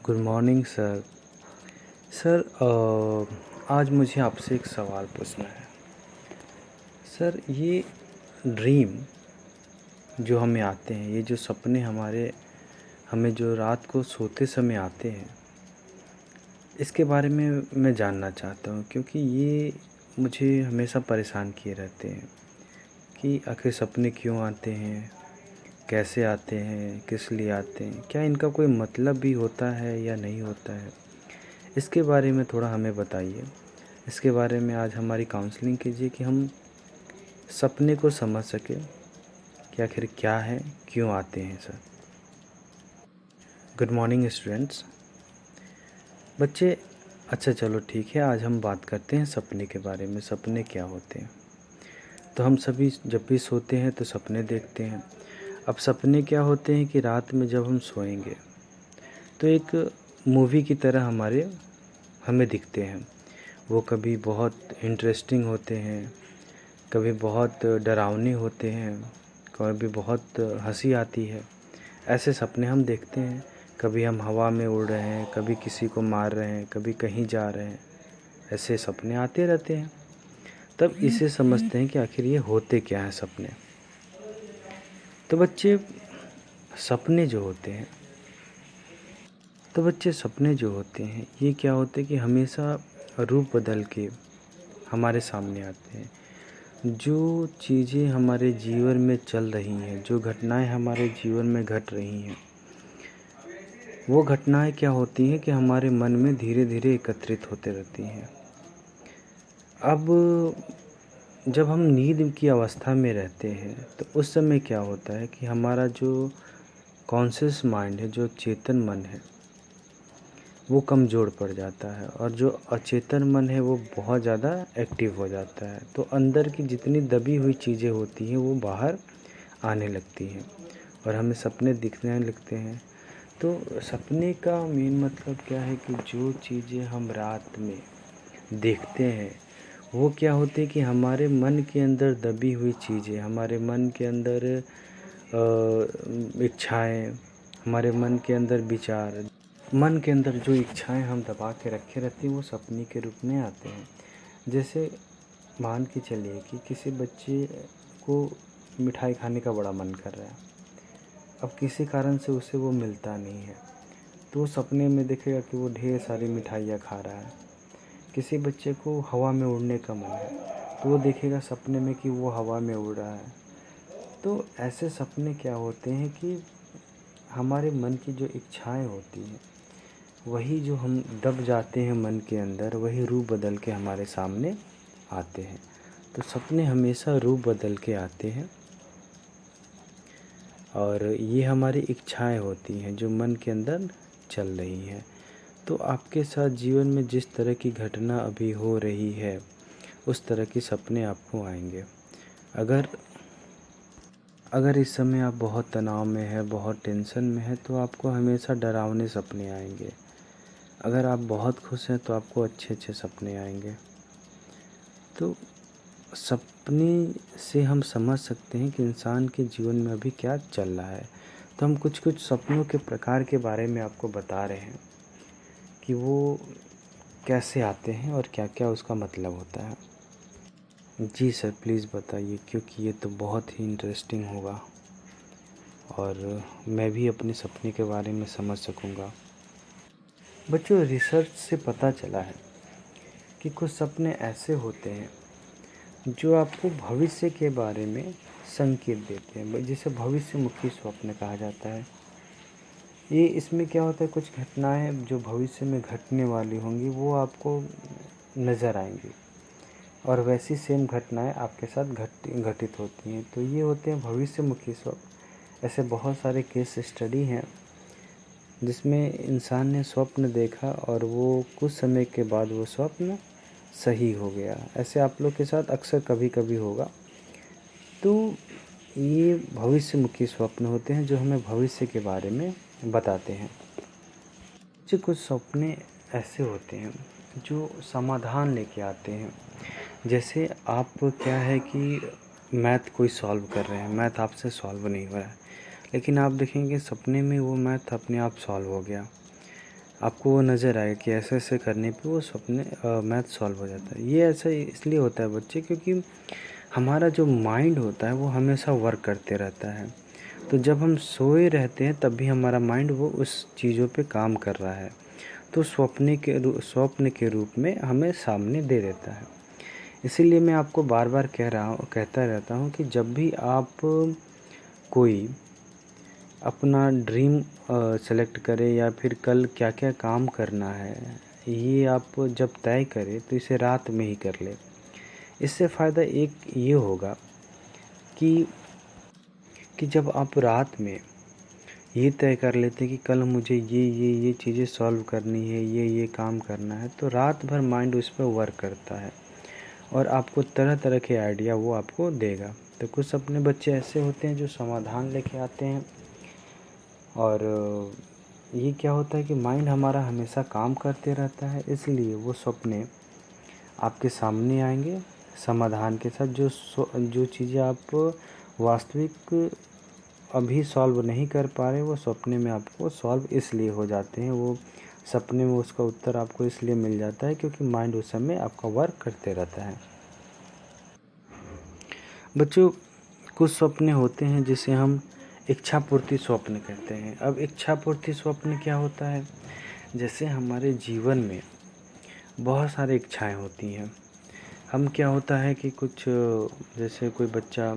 Good morning sir. Sir आज मुझे आपसे एक सवाल पूछना है। सर, ये ड्रीम जो हमें आते हैं, ये जो सपने हमें जो रात को सोते समय आते हैं, इसके बारे में मैं जानना चाहता हूँ, क्योंकि ये मुझे हमेशा परेशान किए रहते हैं कि आखिर सपने क्यों आते हैं, कैसे आते हैं, किस लिए आते हैं, क्या इनका कोई मतलब भी होता है या नहीं होता है। इसके बारे में थोड़ा हमें बताइए। इसके बारे में आज हमारी काउंसलिंग कीजिए कि हम सपने को समझ सकें कि आखिर क्या है, क्यों आते हैं सर। Good morning students. बच्चे, अच्छा चलो ठीक है, आज हम बात करते हैं सपने के बारे में। सपने क्या होते हैं। तो हम सभी जब भी सोते हैं तो सपने देखते हैं। अब सपने क्या होते हैं कि रात में जब हम सोएंगे तो एक मूवी की तरह हमें दिखते हैं। वो कभी बहुत इंटरेस्टिंग होते हैं, कभी बहुत डरावने होते हैं, कभी बहुत हंसी आती है। ऐसे सपने हम देखते हैं। कभी हम हवा में उड़ रहे हैं, कभी किसी को मार रहे हैं, कभी कहीं जा रहे हैं। ऐसे सपने आते रहते हैं। तब इसे समझते हैं कि आखिर ये होते क्या हैं सपने। तो बच्चे, सपने जो होते हैं सपने जो होते हैं ये क्या होते हैं कि हमेशा रूप बदल के हमारे सामने आते हैं। जो चीज़ें हमारे जीवन में चल रही हैं, जो घटनाएं हमारे जीवन में घट रही हैं, वो घटनाएं क्या होती हैं कि हमारे मन में धीरे धीरे एकत्रित होते रहती हैं। अब जब हम नींद की अवस्था में रहते हैं तो उस समय क्या होता है कि हमारा जो कॉन्शियस माइंड है, जो चेतन मन है, वो कमज़ोर पड़ जाता है और जो अचेतन मन है वो बहुत ज़्यादा एक्टिव हो जाता है। तो अंदर की जितनी दबी हुई चीज़ें होती हैं वो बाहर आने लगती हैं और हमें सपने दिखने लगते हैं। तो सपने का मेन मतलब क्या है कि जो चीज़ें हम रात में देखते हैं वो क्या होती है कि हमारे मन के अंदर दबी हुई चीज़ें, हमारे मन के अंदर इच्छाएं, हमारे मन के अंदर विचार, मन के अंदर जो इच्छाएं हम दबा के रखे रहती हैं वो सपने के रूप में आते हैं। जैसे मान के चलिए कि किसी बच्चे को मिठाई खाने का बड़ा मन कर रहा है। अब किसी कारण से उसे वो मिलता नहीं है तो वो सपने में देखेगा कि वो ढेर सारी मिठाइयाँ खा रहा है। किसी बच्चे को हवा में उड़ने का मन है तो वो देखेगा सपने में कि वो हवा में उड़ रहा है। तो ऐसे सपने क्या होते हैं कि हमारे मन की जो इच्छाएं होती हैं, वही जो हम दब जाते हैं मन के अंदर, वही रूप बदल के हमारे सामने आते हैं। तो सपने हमेशा रूप बदल के आते हैं और ये हमारी इच्छाएं होती हैं जो मन के अंदर चल रही हैं। तो आपके साथ जीवन में जिस तरह की घटना अभी हो रही है उस तरह के सपने आपको आएंगे। अगर अगर इस समय आप बहुत तनाव में है, बहुत टेंशन में है, तो आपको हमेशा डरावने सपने आएंगे। अगर आप बहुत खुश हैं तो आपको अच्छे अच्छे सपने आएंगे। तो सपने से हम समझ सकते हैं कि इंसान के जीवन में अभी क्या चल रहा है। तो हम कुछ कुछ सपनों के प्रकार के बारे में आपको बता रहे हैं कि वो कैसे आते हैं और क्या क्या उसका मतलब होता है। जी सर, प्लीज़ बताइए, क्योंकि ये तो बहुत ही इंटरेस्टिंग होगा और मैं भी अपने सपने के बारे में समझ सकूँगा। बच्चों, रिसर्च से पता चला है कि कुछ सपने ऐसे होते हैं जो आपको भविष्य के बारे में संकेत देते हैं, जिसे भविष्यमुखी स्वप्न कहा जाता है। ये इसमें क्या होता है, कुछ घटनाएं जो भविष्य में घटने वाली होंगी वो आपको नज़र आएंगी और वैसी सेम घटनाएं आपके साथ घटित होती हैं। तो ये होते हैं भविष्यमुखी स्वप्न। ऐसे बहुत सारे केस स्टडी हैं जिसमें इंसान ने स्वप्न देखा और वो कुछ समय के बाद वो स्वप्न सही हो गया। ऐसे आप लोग के साथ अक्सर कभी कभी होगा। तो ये भविष्यमुखी स्वप्न होते हैं जो हमें भविष्य के बारे में बताते हैं। जो कुछ सपने ऐसे होते हैं जो समाधान लेके आते हैं। जैसे आप क्या है कि मैथ कोई सॉल्व कर रहे हैं, मैथ आपसे सॉल्व नहीं हो रहा है, लेकिन आप देखेंगे सपने में वो मैथ अपने आप सॉल्व हो गया। आपको वो नज़र आएगा कि ऐसे ऐसे करने पे वो सपने मैथ सॉल्व हो जाता है। ये ऐसा इसलिए होता है बच्चे, क्योंकि हमारा जो माइंड होता है वो हमेशा वर्क करते रहता है। तो जब हम सोए रहते हैं तब भी हमारा माइंड वो उस चीज़ों पे काम कर रहा है, तो स्वप्न के रूप में हमें सामने दे देता है। इसीलिए मैं आपको बार बार कहता रहता हूँ कि जब भी आप कोई अपना ड्रीम सेलेक्ट करें या फिर कल क्या क्या काम करना है, ये आप जब तय करें तो इसे रात में ही कर लें। इससे फ़ायदा एक ये होगा कि जब आप रात में ये तय कर लेते हैं कि कल मुझे ये चीज़ें सॉल्व करनी है, ये काम करना है, तो रात भर माइंड उस पर वर्क करता है और आपको तरह तरह के आइडिया वो आपको देगा। तो कुछ अपने बच्चे ऐसे होते हैं जो समाधान लेके आते हैं, और ये क्या होता है कि माइंड हमारा हमेशा काम करते रहता है, इसलिए वो सपने आपके सामने आएंगे समाधान के साथ। जो चीज़ें आप वास्तविक अभी सॉल्व नहीं कर पा रहे, वो सपने में आपको सॉल्व इसलिए हो जाते हैं। वो सपने में उसका उत्तर आपको इसलिए मिल जाता है क्योंकि माइंड उस समय आपका वर्क करते रहता है। बच्चों, कुछ सपने होते हैं जिसे हम इच्छा पूर्ति स्वप्न कहते हैं। अब इच्छा पूर्ति स्वप्न क्या होता है? जैसे हमारे जीवन में बहुत सारी इच्छाएं होती हैं। हम क्या होता है कि कुछ जैसे कोई बच्चा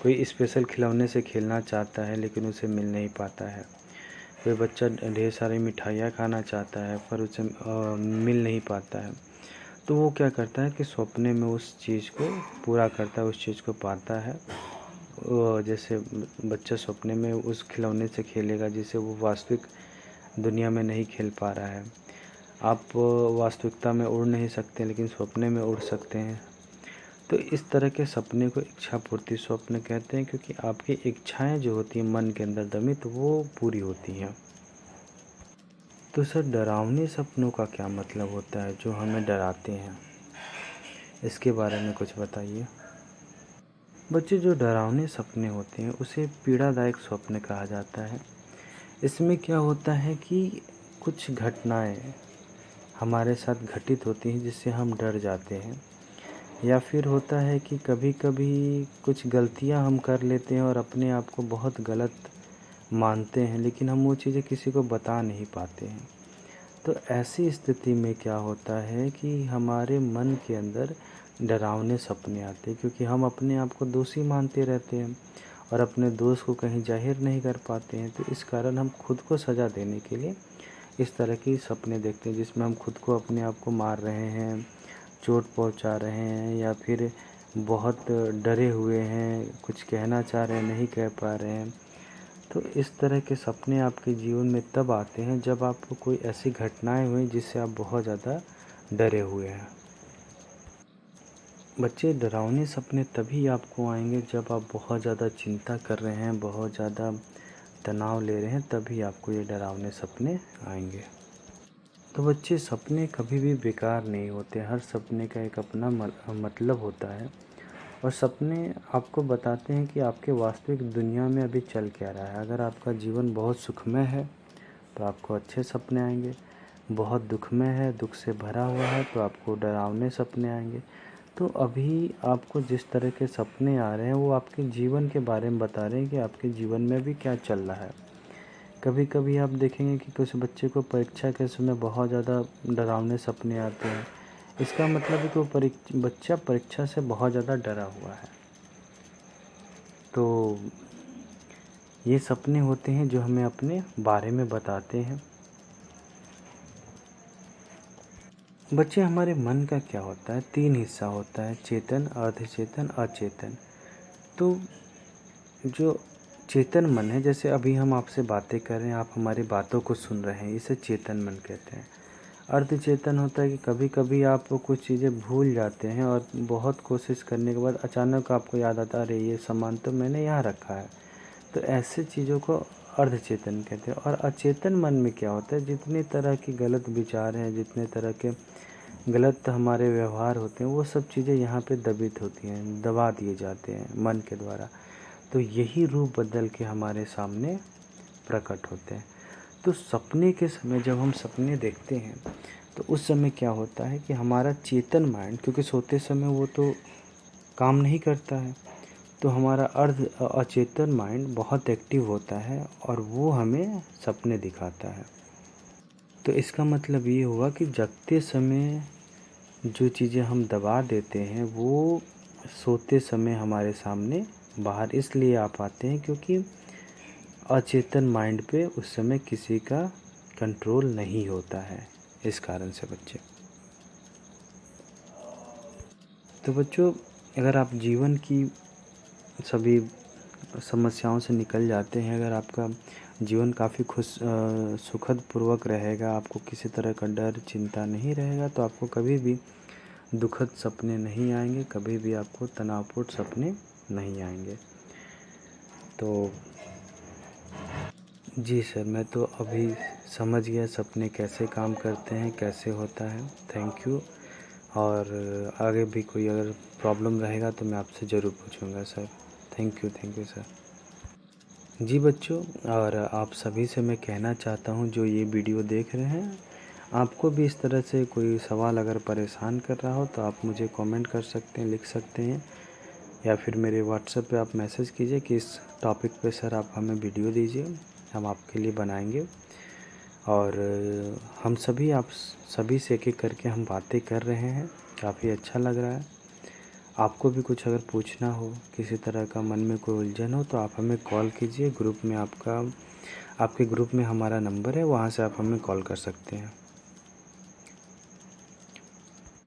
कोई स्पेशल खिलौने से खेलना चाहता है लेकिन उसे मिल नहीं पाता है। कोई बच्चा ढेर सारी मिठाइयाँ खाना चाहता है पर उसे मिल नहीं पाता है। तो वो क्या करता है कि सपने में उस चीज़ को पूरा करता है, उस चीज़ को पाता है। जैसे बच्चा सपने में उस खिलौने से खेलेगा जिसे वो वास्तविक दुनिया में नहीं खेल पा रहा है। आप वास्तविकता में उड़ नहीं सकते लेकिन सपने में उड़ सकते हैं। तो इस तरह के सपने को इच्छा पूर्ति स्वप्न कहते हैं, क्योंकि आपकी इच्छाएं जो होती हैं मन के अंदर दमित, वो पूरी होती हैं। तो सर, डरावने सपनों का क्या मतलब होता है जो हमें डराते हैं? इसके बारे में कुछ बताइए। बच्चे, जो डरावने सपने होते हैं उसे पीड़ादायक स्वप्न कहा जाता है। इसमें क्या होता है कि कुछ घटनाएं हमारे साथ घटित होती हैं जिससे हम डर जाते हैं, या फिर होता है कि कभी कभी कुछ गलतियां हम कर लेते हैं और अपने आप को बहुत गलत मानते हैं, लेकिन हम वो चीज़ें किसी को बता नहीं पाते हैं। तो ऐसी स्थिति में क्या होता है कि हमारे मन के अंदर डरावने सपने आते हैं, क्योंकि हम अपने आप को दोषी मानते रहते हैं और अपने दोष को कहीं जाहिर नहीं कर पाते हैं। तो इस कारण हम खुद को सज़ा देने के लिए इस तरह की सपने देखते हैं जिसमें हम खुद को अपने आप को मार रहे हैं, चोट पहुंचा रहे हैं, या फिर बहुत डरे हुए हैं, कुछ कहना चाह रहे हैं नहीं कह पा रहे हैं। तो इस तरह के सपने आपके जीवन में तब आते हैं जब आपको कोई ऐसी घटनाएं हुई जिससे आप बहुत ज़्यादा डरे हुए हैं। बच्चे, डरावने सपने तभी आपको आएंगे जब आप बहुत ज़्यादा चिंता कर रहे हैं, बहुत ज़्यादा तनाव ले रहे हैं, तभी आपको ये डरावने सपने आएंगे। तो बच्चे, सपने कभी भी बेकार नहीं होते। हर सपने का एक अपना मतलब होता है, और सपने आपको बताते हैं कि आपके वास्तविक दुनिया में अभी चल क्या रहा है। अगर आपका जीवन बहुत सुखमय है तो आपको अच्छे सपने आएंगे, बहुत दुखमय है, दुख से भरा हुआ है, तो आपको डरावने सपने आएंगे। तो अभी आपको जिस तरह के सपने आ रहे हैं वो आपके जीवन के बारे में बता रहे हैं कि आपके जीवन में अभी क्या चल रहा है। कभी कभी आप देखेंगे कि कुछ बच्चे को परीक्षा के समय बहुत ज़्यादा डरावने सपने आते हैं। इसका मतलब है कि वो बच्चा परीक्षा से बहुत ज़्यादा डरा हुआ है। तो ये सपने होते हैं जो हमें अपने बारे में बताते हैं। बच्चे, हमारे मन का क्या होता है? 3 हिस्सा होता है, चेतन, अर्धचेतन, अचेतन। तो जो चेतन मन है, जैसे अभी हम आपसे बातें कर रहे हैं, आप हमारी बातों को सुन रहे हैं, इसे चेतन मन कहते हैं। अर्धचेतन होता है कि कभी कभी आप कुछ चीज़ें भूल जाते हैं और बहुत कोशिश करने के बाद अचानक आपको याद आता, अरे ये सामान तो मैंने यहाँ रखा है। तो ऐसे चीज़ों को अर्धचेतन कहते हैं। और अचेतन मन में क्या होता है? जितनी तरह की गलत विचार हैं, जितने तरह के गलत हमारे व्यवहार होते हैं, वो सब चीज़ें यहाँ पे दबित होती हैं, दबा दिए जाते हैं मन के द्वारा। तो यही रूप बदल के हमारे सामने प्रकट होते हैं। तो सपने के समय जब हम सपने देखते हैं तो उस समय क्या होता है कि हमारा चेतन माइंड, क्योंकि सोते समय वो तो काम नहीं करता है, तो हमारा अचेतन माइंड बहुत एक्टिव होता है और वो हमें सपने दिखाता है। तो इसका मतलब ये हुआ कि जगते समय जो चीज़ें हम दबा देते हैं वो सोते समय हमारे सामने बाहर इसलिए आ पाते हैं क्योंकि अचेतन माइंड पे उस समय किसी का कंट्रोल नहीं होता है। इस कारण से बच्चे, तो बच्चों, अगर आप जीवन की सभी समस्याओं से निकल जाते हैं, अगर आपका जीवन काफ़ी सुखद पूर्वक रहेगा, आपको किसी तरह का डर चिंता नहीं रहेगा, तो आपको कभी भी दुखद सपने नहीं आएंगे, कभी भी आपको तनावपूर्ण सपने नहीं आएंगे। तो जी सर, मैं तो अभी समझ गया सपने कैसे काम करते हैं, कैसे होता है। Thank you. और आगे भी कोई अगर प्रॉब्लम रहेगा तो मैं आपसे ज़रूर पूछूंगा सर। Thank you sir. जी बच्चों, और आप सभी से मैं कहना चाहता हूँ जो ये वीडियो देख रहे हैं, आपको भी इस तरह से कोई सवाल अगर परेशान कर रहा हो तो आप मुझे कमेंट कर सकते हैं, लिख सकते हैं, या फिर मेरे व्हाट्सएप पे आप मैसेज कीजिए कि इस टॉपिक पे सर आप हमें वीडियो दीजिए, हम आपके लिए बनाएंगे। और हम सभी आप सभी से एक एक करके हम बातें कर रहे हैं, काफ़ी अच्छा लग रहा है। आपको भी कुछ अगर पूछना हो, किसी तरह का मन में कोई उलझन हो, तो आप हमें कॉल कीजिए। ग्रुप में आपके ग्रुप में हमारा नंबर है, वहाँ से आप हमें कॉल कर सकते हैं।